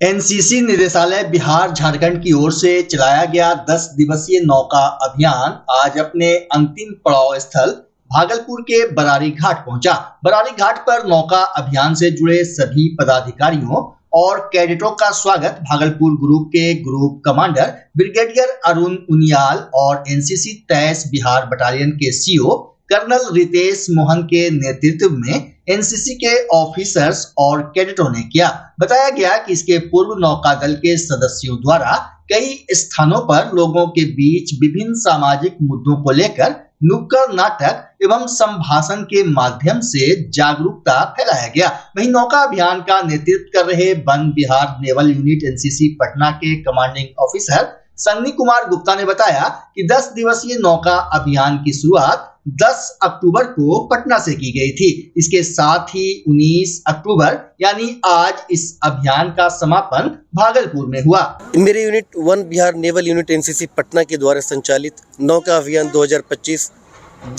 NCC निदेशालय बिहार झारखंड की ओर से चलाया गया 10 दिवसीय नौका अभियान आज अपने अंतिम पड़ाव स्थल भागलपुर के बरारी घाट पहुंचा। बरारी घाट पर नौका अभियान से जुड़े सभी पदाधिकारियों और कैडेटों का स्वागत भागलपुर ग्रुप के group commander brigadier Arun Uniyal और एनसीसी 23 बिहार बटालियन के सीओ कर्नल रितेश मोहन के नेतृत्व में एनसीसी के ऑफिसर्स और कैडेटों ने किया। बताया गया कि इसके पूर्व नौकादल के सदस्यों द्वारा कई स्थानों पर लोगों के बीच विभिन्न सामाजिक मुद्दों को लेकर नुक्कड़ नाटक एवं संभाषण के माध्यम से जागरूकता फैलाया गया। वहीं नौका अभियान का नेतृत्व कर रहे one Bihar naval unit NCC Patna के कमांडिंग ऑफिसर सन्नी कुमार गुप्ता ने बताया कि 10 दिवसीय नौका अभियान की शुरुआत 10 अक्टूबर को पटना से की गई थी। इसके साथ ही 19 अक्टूबर यानी आज इस अभियान का समापन भागलपुर में हुआ। मेरे unit one Bihar naval unit NCC Patna के द्वारा संचालित नौका अभियान 2025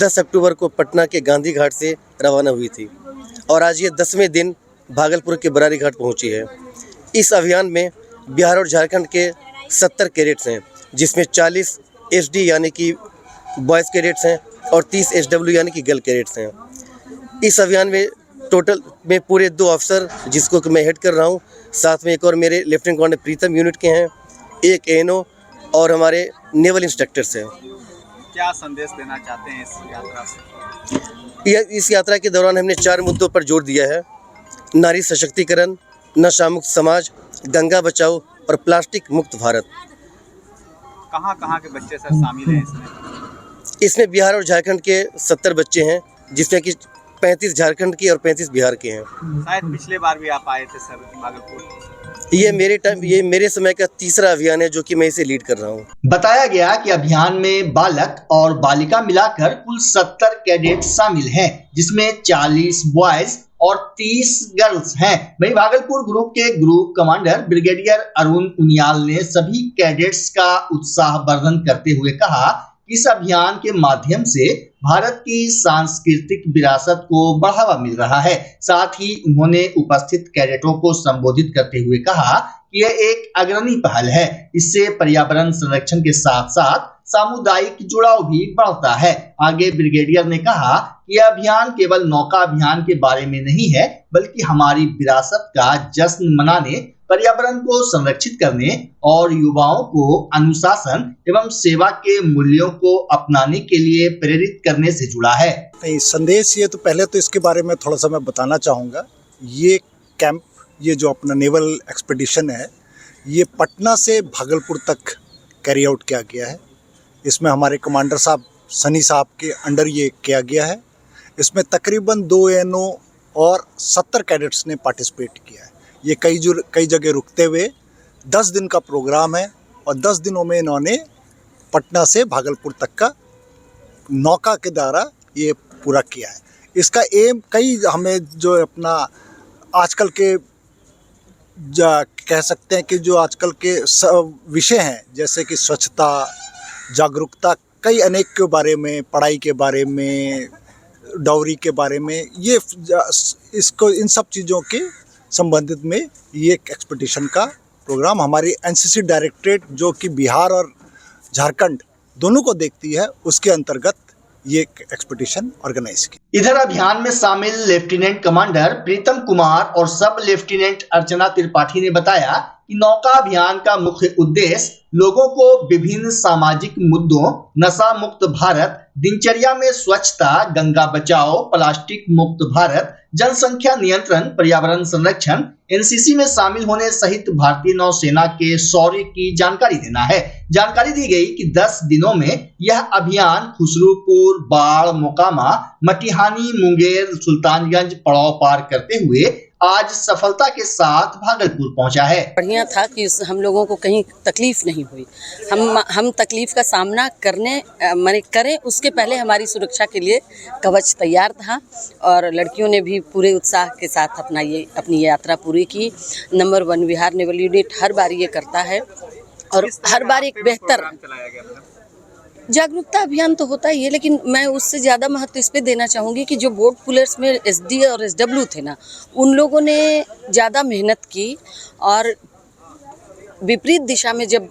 10 अक्टूबर को पटना के गांधी घाट से रवाना हुई थी और आज ये 10वें दिन भागलपुर के बरारी घाट पहुंची है। इस अभियान में बिहार और झारखंड के 70 कैडेट्स हैं, जिसमें 40 एसडी यानी कि बॉयज़ कैडेट्स हैं और 30 एसडब्ल्यू यानी कि गर्ल कैडेट्स हैं। इस अभियान में टोटल में पूरे 2 अफसर जिसको कि मैं हेड कर रहा हूँ, साथ में एक और मेरे लेफ्टिनेंट कमांडर प्रीतम यूनिट के हैं, एक एएनओ और हमारे नेवल इंस्ट्रक्टर्स हैं। क्या संदेश देना चाहते हैं इस यात्रा से? इस यात्रा के दौरान हमने 4 मुद्दों पर जोर दिया है: नारी सशक्तिकरण, नशा मुक्त समाज, गंगा बचाओ और प्लास्टिक मुक्त भारत। कहाँ के बच्चे सर शामिल हैं इसमें बिहार और झारखंड के 70 बच्चे हैं, जिसमें कि 35 झारखंड के और 35 बिहार के हैं। शायद पिछले बार भी आप आए थे सर भागलपुर। ये मेरे समय का तीसरा अभियान है जो कि मैं इसे लीड कर रहा हूँ। बताया गया कि अभियान में बालक और बालिका मिलाकर कुल 70 कैडेट शामिल हैं, जिसमें 40 बॉयज और 30 गर्ल्स हैं। वहीं भागलपुर ग्रुप के group commander brigadier Arun Uniyal ने सभी कैडेट्स का उत्साह वर्धन करते हुए कहा कि इस अभियान के माध्यम से भारत की सांस्कृतिक विरासत को बढ़ावा मिल रहा है। साथ ही उन्होंने उपस्थित कैडेटों को संबोधित करते हुए कहा कि यह एक अग्रणी पहल है। इससे पर्यावरण संरक्षण के साथ साथ सामुदायिक जुड़ाव भी बढ़ता है। आगे ब्रिगेडियर ने कहा कि यह अभियान केवल नौका अभियान के बारे में नहीं है, बल्कि हमारी विरासत का जश्न मनाने, पर्यावरण को संरक्षित करने और युवाओं को अनुशासन एवं सेवा के मूल्यों को अपनाने के लिए प्रेरित करने से जुड़ा है। संदेश ये तो पहले तो इसके बारे में थोड़ा सा मैं बताना चाहूँगा। ये कैंप, ये जो अपना नेवल एक्सपेडिशन है, ये पटना से भागलपुर तक कैरी आउट किया गया है। इसमें हमारे कमांडर साहब सनी साहब के अंडर ये किया गया है। इसमें तकरीबन 2 एएनओ और 70 कैडेट्स ने पार्टिसिपेट किया है। ये कई जगह रुकते हुए 10 दिन का प्रोग्राम है और 10 दिनों में इन्होंने पटना से भागलपुर तक का नौका के द्वारा ये पूरा किया है। इसका एम कई हमें जो अपना आजकल के कह सकते हैं कि जो आजकल के विषय हैं, जैसे कि स्वच्छता, जागरूकता, कई अनेक के बारे में, पढ़ाई के बारे में, डाउरी के बारे में, ये इसको इन सब चीज़ों के संबंधित में ये एक एक्सपेडिशन का प्रोग्राम हमारी एनसीसी डायरेक्टरेट जो कि बिहार और झारखंड दोनों को देखती है, उसके अंतर्गत ये एक्सपेडिशन ऑर्गेनाइज की। इधर अभियान में शामिल लेफ्टिनेंट कमांडर प्रीतम कुमार और सब लेफ्टिनेंट अर्चना त्रिपाठी ने बताया कि नौका अभियान का मुख्य उद्देश्य लोगों को विभिन्न सामाजिक मुद्दों, नशा मुक्त भारत, दिनचर्या में स्वच्छता, गंगा बचाओ, प्लास्टिक मुक्त भारत, जनसंख्या नियंत्रण, पर्यावरण संरक्षण, एनसीसी में शामिल होने सहित भारतीय नौसेना के शौर्य की जानकारी देना है। जानकारी दी गई कि 10 दिनों में यह अभियान खुसरूपुर, बाढ़, मोकामा, मटिहानी, मुंगेर, सुल्तानगंज पड़ाव पार करते हुए आज सफलता के साथ भागलपुर पहुंचा है। बढ़िया था कि हम लोगों को कहीं तकलीफ नहीं हुई। हम तकलीफ का सामना करें उसके पहले हमारी सुरक्षा के लिए कवच तैयार था और लड़कियों ने भी पूरे उत्साह के साथ अपनी यात्रा पूरी की। नंबर 1 बिहार नेवल यूनिट हर बार ये करता है और हर बार एक बेहतर जागरूकता अभियान तो होता ही है, लेकिन मैं उससे ज़्यादा महत्व इस पे देना चाहूँगी कि जो बोट पुलर्स में एसडी और एसडब्ल्यू थे ना, उन लोगों ने ज़्यादा मेहनत की और विपरीत दिशा में जब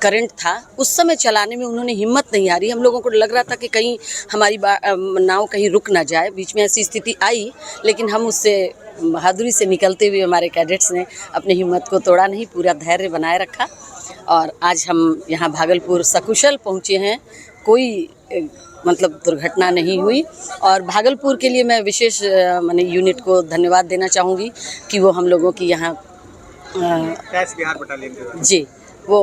करंट था उस समय चलाने में उन्होंने हिम्मत नहीं हारी। हम लोगों को लग रहा था कि कहीं हमारी नाव कहीं रुक ना जाए, बीच में ऐसी स्थिति आई, लेकिन हम उससे बहादुरी से निकलते हुए हमारे कैडेट्स ने अपनी हिम्मत को तोड़ा नहीं, पूरा धैर्य बनाए रखा और आज हम यहाँ भागलपुर सकुशल पहुँचे हैं। कोई मतलब दुर्घटना नहीं हुई और भागलपुर के लिए मैं विशेष माने यूनिट को धन्यवाद देना चाहूँगी कि वो हम लोगों की यहाँ बिहार बटालियन के जी वो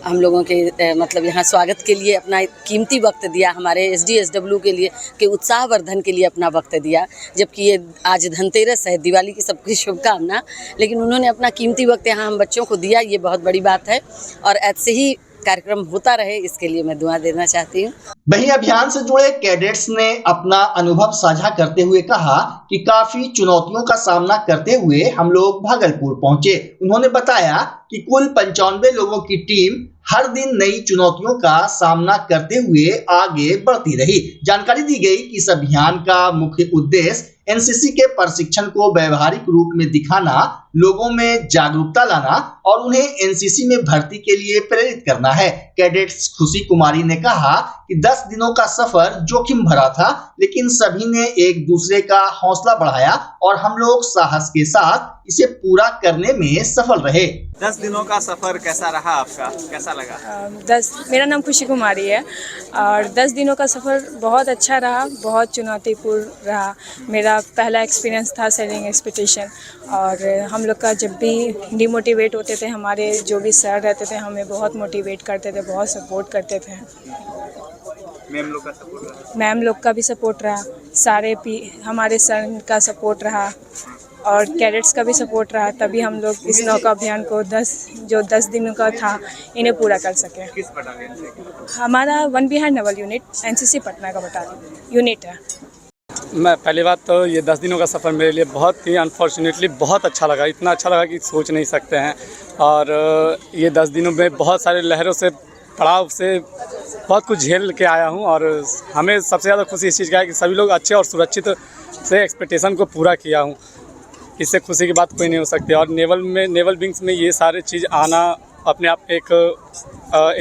हम लोगों के मतलब यहाँ स्वागत के लिए अपना कीमती वक्त दिया, हमारे SDSW के लिए के उत्साहवर्धन के लिए अपना वक्त दिया। जबकि ये आज धनतेरस है, दिवाली की सबकी शुभकामना, लेकिन उन्होंने अपना कीमती वक्त यहाँ हम बच्चों को दिया, ये बहुत बड़ी बात है और ऐसे ही कार्यक्रम होता रहे, इसके लिए मैं दुआ देना चाहती हूँ। वहीं अभियान से जुड़े कैडेट्स ने अपना अनुभव साझा करते हुए कहा कि काफी चुनौतियों का सामना करते हुए हम लोग भागलपुर पहुंचे। उन्होंने बताया कि कुल 95 लोगों की टीम हर दिन नई चुनौतियों का सामना करते हुए आगे बढ़ती रही। जानकारी दी गई कि इस अभियान का मुख्य उद्देश्य एनसीसी के प्रशिक्षण को व्यवहारिक रूप में दिखाना, लोगों में जागरूकता लाना और उन्हें एनसीसी में भर्ती के लिए प्रेरित करना है। कैडेट्स खुशी कुमारी ने कहा कि 10 दिनों का सफर जोखिम भरा था, लेकिन सभी ने एक दूसरे का हौसला बढ़ाया और हम लोग साहस के साथ इसे पूरा करने में सफल रहे। 10 दिनों का सफर कैसा रहा आपका, कैसा लगा? मेरा नाम खुशी कुमारी है और 10 दिनों का सफ़र बहुत अच्छा रहा, बहुत चुनौतीपूर्ण रहा। मेरा पहला एक्सपीरियंस था सेलिंग एक्सपेक्टेशन और हम लोग का जब भी डिमोटिवेट होते थे, हमारे जो भी सर रहते थे हमें बहुत मोटिवेट करते थे, बहुत सपोर्ट करते थे। मैम लोग का सपोर्ट रहा? मैम लोग का भी सपोर्ट रहा, हमारे सर का सपोर्ट रहा और कैडेट्स का भी सपोर्ट रहा, तभी हम लोग इस नौका अभियान को 10 दिनों का था इन्हें पूरा कर सके। किस बटालियन से? हमारा one Bihar naval unit NCC Patna का बटालियन यूनिट है। मैं पहली बात तो ये 10 दिनों का सफ़र मेरे लिए बहुत ही अनफॉर्चुनेटली बहुत अच्छा लगा, इतना अच्छा लगा कि सोच नहीं सकते हैं। और ये 10 दिनों में बहुत सारे लहरों से, पड़ाव से बहुत कुछ झेल के आया हूँ और हमें सबसे ज़्यादा खुशी इस चीज़ का है कि सभी लोग अच्छे और सुरक्षित से एक्सपेक्टेशन को पूरा किया हूँ। इससे खुशी की बात कोई नहीं हो सकती। और नेवल विंग्स में ये सारे चीज़ आना अपने आप एक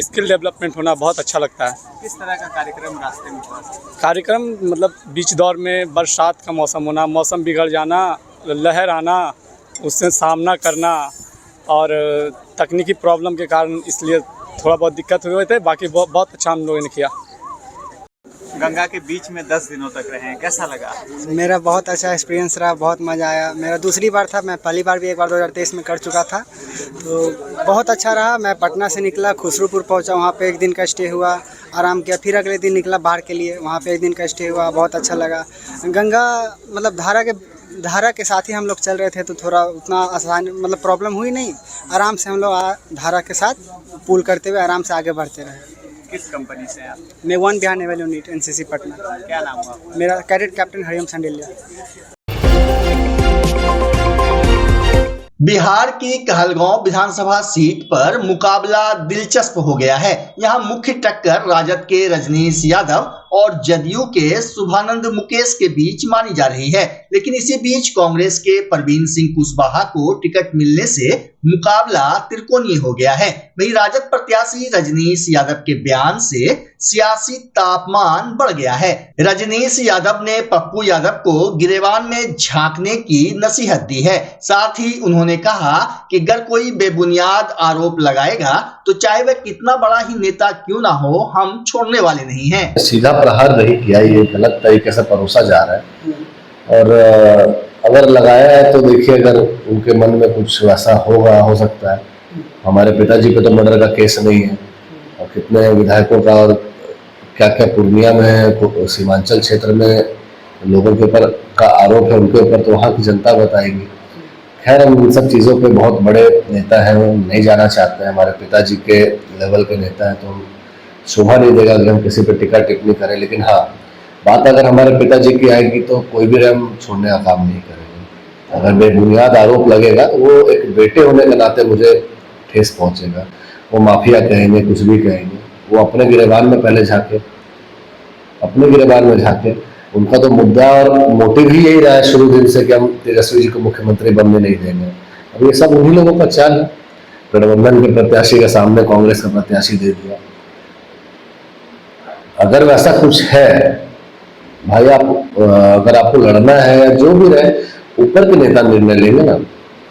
स्किल डेवलपमेंट होना बहुत अच्छा लगता है। किस तरह का कार्यक्रम रास्ते में हुआ? कार्यक्रम मतलब बीच दौर में बरसात का मौसम होना, मौसम बिगड़ जाना, लहर आना, उससे सामना करना और तकनीकी प्रॉब्लम के कारण इसलिए थोड़ा बहुत दिक्कत हुए थे, बाकी बहुत अच्छा हम लोगों ने किया। गंगा के बीच में 10 दिनों तक रहे हैं, कैसा लगा? मेरा बहुत अच्छा एक्सपीरियंस रहा, बहुत मज़ा आया। मेरा दूसरी बार था, मैं पहली बार भी एक बार 2023 में कर चुका था, तो बहुत अच्छा रहा। मैं पटना से निकला, खुसरूपुर पहुंचा, वहाँ पे एक दिन का स्टे हुआ, आराम किया, फिर अगले दिन निकला बाहर के लिए, वहाँ पे एक दिन का स्टे हुआ, बहुत अच्छा लगा। गंगा मतलब धारा के साथ ही हम लोग चल रहे थे, तो थोड़ा उतना आसान मतलब प्रॉब्लम हुई नहीं, आराम से हम लोग धारा के साथ पुल करते हुए आराम से आगे बढ़ते रहे। किस कंपनी से आप? मैं one Bihar naval unit NCC Patna. क्या नाम हुआ? मेरा कैडेट कैप्टन हरिओम संडिलिया। बिहार की कहलगांव विधानसभा सीट पर मुकाबला दिलचस्प हो गया है। यहां मुख्य टक्कर राजद के रजनीश यादव और जदयू के शुभानंद मुकेश के बीच मानी जा रही है, लेकिन इसी बीच कांग्रेस के परवीन सिंह कुशवाहा को टिकट मिलने से मुकाबला त्रिकोणीय हो गया है। वहीं राजद प्रत्याशी रजनीश यादव के बयान से सियासी तापमान बढ़ गया है। रजनीश यादव ने पप्पू यादव को गिरेबान में झांकने की नसीहत दी है। साथ ही उन्होंने कहा कि अगर कोई बेबुनियाद आरोप लगाएगा तो चाहे वह कितना बड़ा ही नेता क्यों ना हो, हम छोड़ने वाले नहीं हैं। सीधा प्रहार नहीं किया, ये गलत तरीके से परोसा जा रहा है और अगर लगाया है तो देखिए, अगर उनके मन में कुछ वैसा हो सकता है। हमारे पिताजी पे तो मर्डर का केस नहीं है और कितने विधायकों का और क्या क्या पूर्णिया में सीमांचल क्षेत्र में लोगों के ऊपर का आरोप है, उनके ऊपर तो वहाँ की जनता बताएगी। खैर, हम इन सब चीज़ों पे बहुत बड़े नेता हैं, वो नहीं जाना चाहते हैं। हमारे पिताजी के लेवल के नेता हैं, तो शोभा नहीं देगा अगर हम किसी पे टिक्का टिप्पणी करें। लेकिन हाँ, बात अगर हमारे पिताजी की आएगी तो कोई भी हम छोड़ने का काम नहीं करेंगे। अगर बेबुनियाद आरोप लगेगा तो वो एक बेटे होने के नाते मुझे ठेस पहुंचेगा। वो माफिया कहेंगे, कुछ भी कहेंगे, वो अपने गिरेबान में पहले झांके, अपने गिरेबान में झांके। उनका तो मुद्दा और मोटिव ही यही रहा है शुरू दिन से कि हम तेजस्वी जी को मुख्यमंत्री बनने नहीं देंगे। अब ये सब उन्हीं लोगों का चाल है। गठबंधन के प्रत्याशी के सामने कांग्रेस का प्रत्याशी दे दिया। अगर वैसा कुछ है भाई, आप अगर आपको लड़ना है या जो भी रहे, ऊपर के नेता निर्णय लेंगे ना।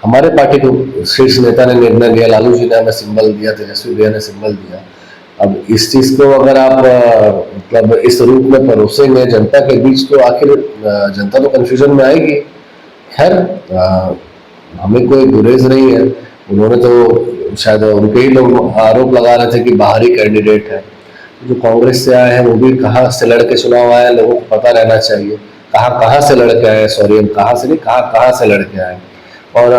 हमारे पार्टी के शीर्ष नेता ने निर्णय लिया, लालू जी ने हमें सिंबल दिया, तेजस्वी भैया ने सिंबल दिया। अब इस चीज को अगर आप मतलब इस रूप में परोसेंगे जनता के बीच, तो आखिर जनता तो कंफ्यूजन में आएगी। खैर, हमें कोई गुरेज नहीं है। उन्होंने तो शायद उनके ही लोग आरोप लगा रहे थे कि बाहरी कैंडिडेट है। जो कांग्रेस से आए हैं वो भी कहाँ से लड़के चुनाव आए, लोगों को पता रहना चाहिए कहाँ से लड़के आए। सॉरी, हम कहाँ से नहीं, कहाँ से लड़के आए। और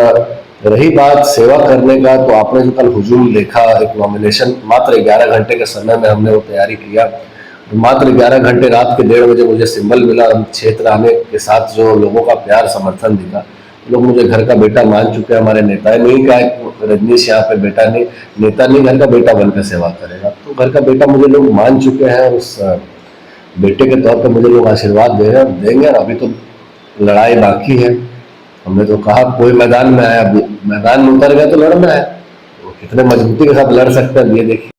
रही बात सेवा करने का, तो आपने जो कल हुजूम देखा, एक नॉमिनेशन मात्र 11 घंटे के समय में हमने वो तैयारी किया। मात्र 11 घंटे, रात के 1:30 बजे मुझे सिंबल मिला। क्षेत्र आने के साथ जो लोगों का प्यार समर्थन दिखा, लोग मुझे घर का बेटा मान चुके हैं। हमारे नेता ने नहीं कहा रजनीश यहाँ पे बेटा नहीं, नेता नहीं, घर का बेटा बनकर सेवा करेगा। तो घर का बेटा मुझे लोग मान चुके हैं। उस बेटे के तौर पर मुझे लोग आशीर्वाद दे रहे हैं, देंगे। अभी तो लड़ाई बाकी है। हमने तो कहा कोई मैदान में आया, मैदान में उतर गया तो लड़ना है। तो कितने मजबूती के साथ लड़ सकते हैं ये देखिए।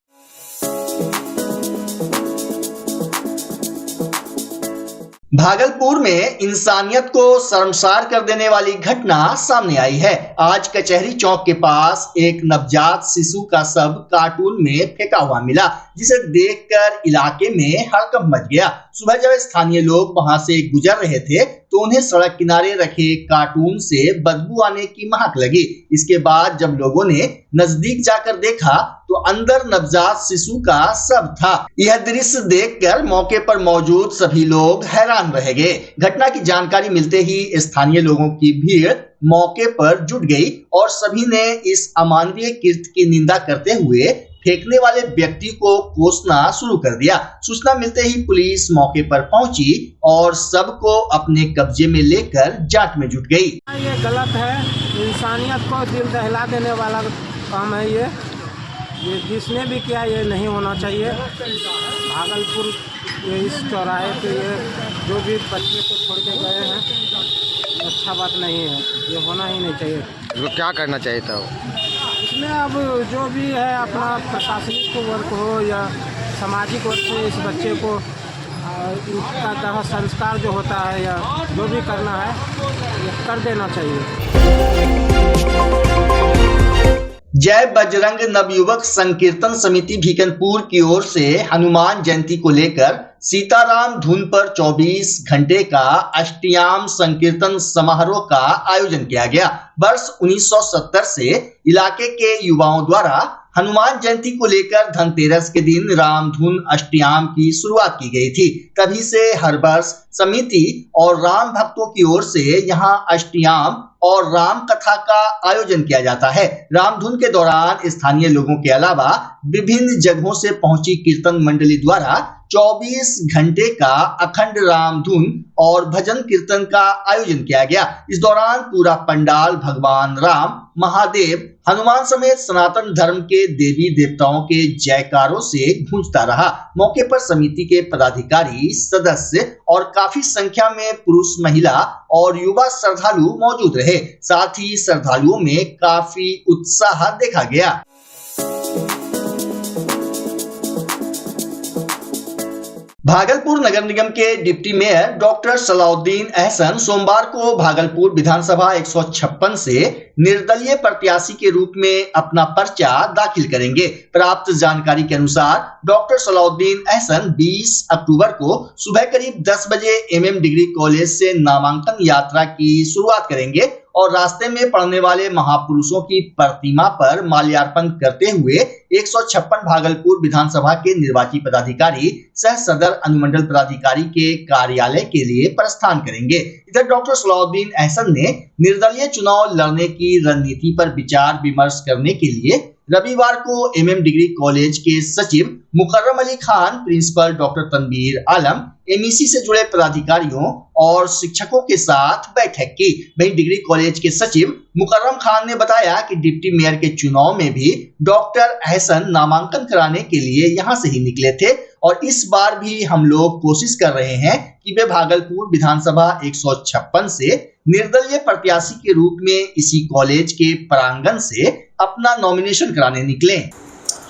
भागलपुर में इंसानियत को शर्मसार कर देने वाली घटना सामने आई है। आज कचहरी चौक के पास एक नवजात शिशु का शव कार्टून में फेंका हुआ मिला, जिसे देखकर इलाके में हड़कंप मच गया। सुबह जब स्थानीय लोग वहां से गुजर रहे थे तो उन्हें सड़क किनारे रखे कार्टून से बदबू आने की महक लगी। इसके बाद जब लोगों ने नजदीक जाकर देखा तो अंदर नवजात शिशु का शव था। यह दृश्य देखकर मौके पर मौजूद सभी लोग हैरान रह गए। घटना की जानकारी मिलते ही स्थानीय लोगों की भीड़ मौके पर जुट गई और सभी ने इस अमानवीय कृत्य की निंदा करते हुए फेंकने वाले व्यक्ति को कोसना शुरू कर दिया। सूचना मिलते ही पुलिस मौके पर पहुंची और सबको अपने कब्जे में लेकर जांच में जुट गई। ये गलत है, इंसानियत को दिल दहला देने वाला काम है। ये जिसने भी किया ये नहीं होना चाहिए। भागलपुर ये इस चौराहे पे ये जो भी बच्चे को छोड़ के गए हैं, अच्छा बात नहीं है, ये होना ही नहीं चाहिए। इसको क्या करना चाहिए था? इसमें अब जो भी है अपना प्रशासनिक वर्क हो या सामाजिक वर्क से इस बच्चे को इसका दाह संस्कार जो होता है या जो भी करना है ये कर देना चाहिए। जय बजरंग नवयुवक संकीर्तन समिति भीकनपुर की ओर से हनुमान जयंती को लेकर सीताराम धुन पर 24 घंटे का अष्टयाम संकीर्तन समारोह का आयोजन किया गया। वर्ष 1970 से इलाके के युवाओं द्वारा हनुमान जयंती को लेकर धनतेरस के दिन रामधुन अष्टयाम की शुरुआत की गई थी। तभी से हर वर्ष समिति और राम भक्तों की ओर से यहाँ अष्टयाम और राम कथा का आयोजन किया जाता है। रामधुन के दौरान स्थानीय लोगों के अलावा विभिन्न जगहों से पहुंची कीर्तन मंडली द्वारा 24 घंटे का अखंड रामधुन और भजन कीर्तन का आयोजन किया गया। इस दौरान पूरा पंडाल भगवान राम, महादेव, हनुमान समेत सनातन धर्म के देवी देवताओं के जयकारों से गूंजता रहा। मौके पर समिति के पदाधिकारी, सदस्य और काफी संख्या में पुरुष, महिला और युवा श्रद्धालु मौजूद रहे। साथ ही श्रद्धालुओं में काफी उत्साह देखा गया। भागलपुर नगर निगम के deputy mayor doctor Salauddin Ahsan सोमवार को भागलपुर विधानसभा 156 से निर्दलीय प्रत्याशी के रूप में अपना पर्चा दाखिल करेंगे। प्राप्त जानकारी के अनुसार डॉक्टर सलाउद्दीन अहसन 20 अक्टूबर को सुबह करीब 10 बजे MM डिग्री कॉलेज से नामांकन यात्रा की शुरुआत करेंगे और रास्ते में पड़ने वाले महापुरुषों की प्रतिमा पर माल्यार्पण करते हुए 156 भागलपुर विधानसभा के निर्वाची पदाधिकारी सह सदर अनुमंडल पदाधिकारी के कार्यालय के लिए प्रस्थान करेंगे। इधर डॉक्टर सलाउद्दीन अहसन ने निर्दलीय चुनाव लड़ने की रणनीति पर विचार विमर्श करने के लिए रविवार को MM डिग्री कॉलेज के सचिव मुकर्रम अली खान, प्रिंसिपल डॉक्टर तनवीर आलम, MEC से जुड़े पदाधिकारियों और शिक्षकों के साथ बैठक की। वहीं डिग्री कॉलेज के सचिव मुकर्रम खान ने बताया कि डिप्टी मेयर के चुनाव में भी डॉक्टर अहसन नामांकन कराने के लिए यहां से ही निकले थे और इस बार भी हम लोग कोशिश कर रहे हैं कि वे भागलपुर विधानसभा 156 से निर्दलीय प्रत्याशी के रूप में इसी कॉलेज के प्रांगण से अपना नॉमिनेशन कराने निकले।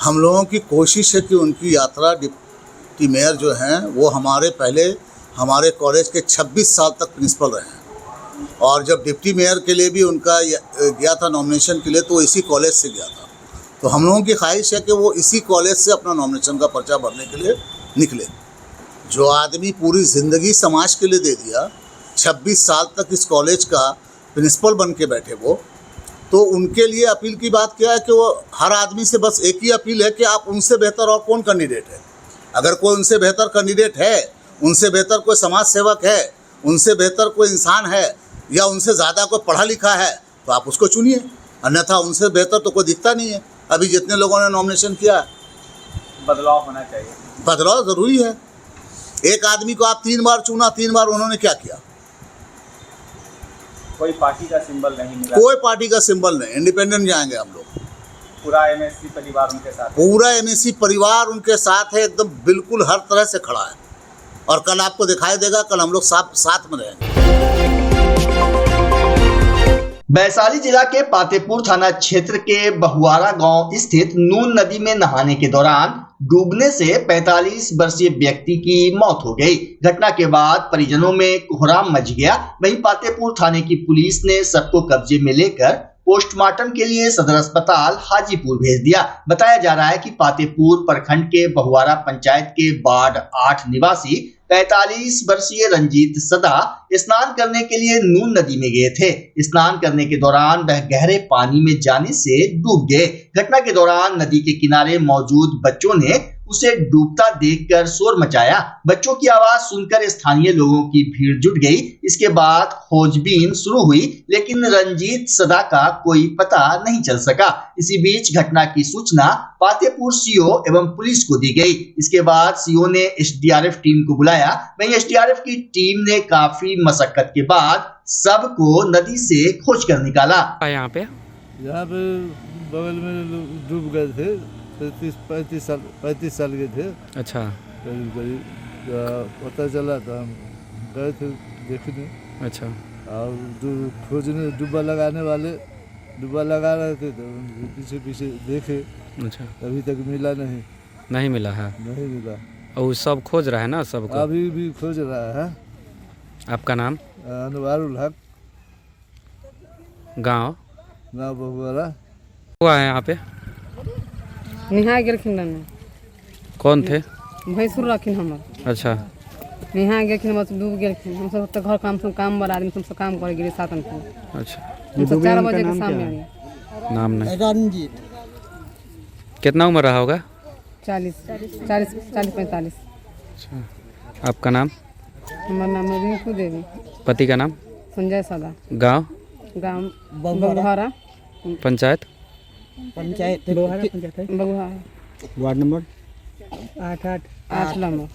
हम लोगों की कोशिश है कि उनकी यात्रा डिप्टी मेयर जो हैं वो हमारे कॉलेज के 26 साल तक प्रिंसिपल रहे हैं, और जब डिप्टी मेयर के लिए भी उनका गया था नॉमिनेशन के लिए तो इसी कॉलेज से गया था। तो हम लोगों की ख्वाहिश है कि वो इसी कॉलेज से अपना नॉमिनेशन का पर्चा भरने के लिए निकले। जो आदमी पूरी ज़िंदगी समाज के लिए दे दिया, 26 साल तक इस कॉलेज का प्रिंसिपल बन के बैठे वो, तो उनके लिए अपील की बात क्या है कि वो हर आदमी से बस एक ही अपील है कि आप उनसे बेहतर और कौन कैंडिडेट है। अगर कोई उनसे बेहतर कैंडिडेट है, उनसे बेहतर कोई समाज सेवक है, उनसे बेहतर कोई इंसान है, या उनसे ज़्यादा कोई पढ़ा लिखा है, तो आप उसको चुनिए, अन्यथा उनसे बेहतर तो कोई दिखता नहीं है। अभी जितने लोगों ने नॉमिनेशन किया है, बदलाव होना चाहिए। बदलाव ज़रूरी है। एक आदमी को आप 3 बार चुना, 3 बार उन्होंने क्या किया? कोई पार्टी का सिंबल नहीं मिला, कोई पार्टी का सिंबल नहीं, इंडिपेंडेंट जाएंगे हम लोग। पूरा एमएससी परिवार उनके साथ, पूरा एमएससी परिवार उनके साथ है, एकदम बिल्कुल हर तरह से खड़ा है, और कल आपको दिखाई देगा, कल हम लोग साथ में रहेंगे। वैशाली जिला के पातेपुर थाना क्षेत्र के बहुआरा गांव स्थित नून नदी में नहाने के दौरान डूबने से 45 वर्षीय व्यक्ति की मौत हो गई। घटना के बाद परिजनों में कोहराम मच गया। वहीं पातेपुर थाने की पुलिस ने सबको कब्जे में लेकर पोस्टमार्टम के लिए सदर अस्पताल हाजीपुर भेज दिया। बताया जा रहा है कि पातेपुर प्रखंड के बहुआरा पंचायत के वार्ड 8 निवासी 45 वर्षीय रंजीत सदा स्नान करने के लिए नून नदी में गए थे। स्नान करने के दौरान वह गहरे पानी में जाने से डूब गए। घटना के दौरान नदी के किनारे मौजूद बच्चों ने उसे डूबता देखकर शोर मचाया। बच्चों की आवाज सुनकर स्थानीय लोगों की भीड़ जुट गई। इसके बाद खोजबीन शुरू हुई, लेकिन रंजीत सदा का कोई पता नहीं चल सका। इसी बीच घटना की सूचना पातेपुर सीओ एवं पुलिस को दी गई। इसके बाद सीओ ने एसडीआरएफ टीम को बुलाया। वहीं एसडीआरएफ की टीम ने काफी मशक्कत के बाद सबको नदी से खोज कर निकाला। यहाँ पे बगल में डूब गए थे, 35 साल के थे। अच्छा, करीब पता चला था, हम गए थे देखने। अच्छा, और खोजने डूबा लगा रहे थे, तो पीछे देखे। अच्छा, अभी तक मिला नहीं मिला है। नहीं मिला। और सब खोज रहा है ना, सबको अभी भी खोज रहा है। आपका नाम? अनवारुल हक। गाँव बहुआरा हुआ है यहाँ पे। निहा गेलखिन ने। कौन थे? भैंसुर रखिन हमर। अच्छा, निहा गेलखिन, बस डूब गेलखिन। हम सब तो घर काम बड़ा आदमी सब काम करे गेले सातन को। अच्छा, हम सब 4 बजे के सामने। नाम नहीं? रंजीत। कितना उम्र रहा होगा? 40 45। अच्छा, आपका नाम? हमारा नाम है रिंकू देवी। पति का नाम? संजय सदा। गाँव? Bahuara panchayat Bahuara, ward number 8 number.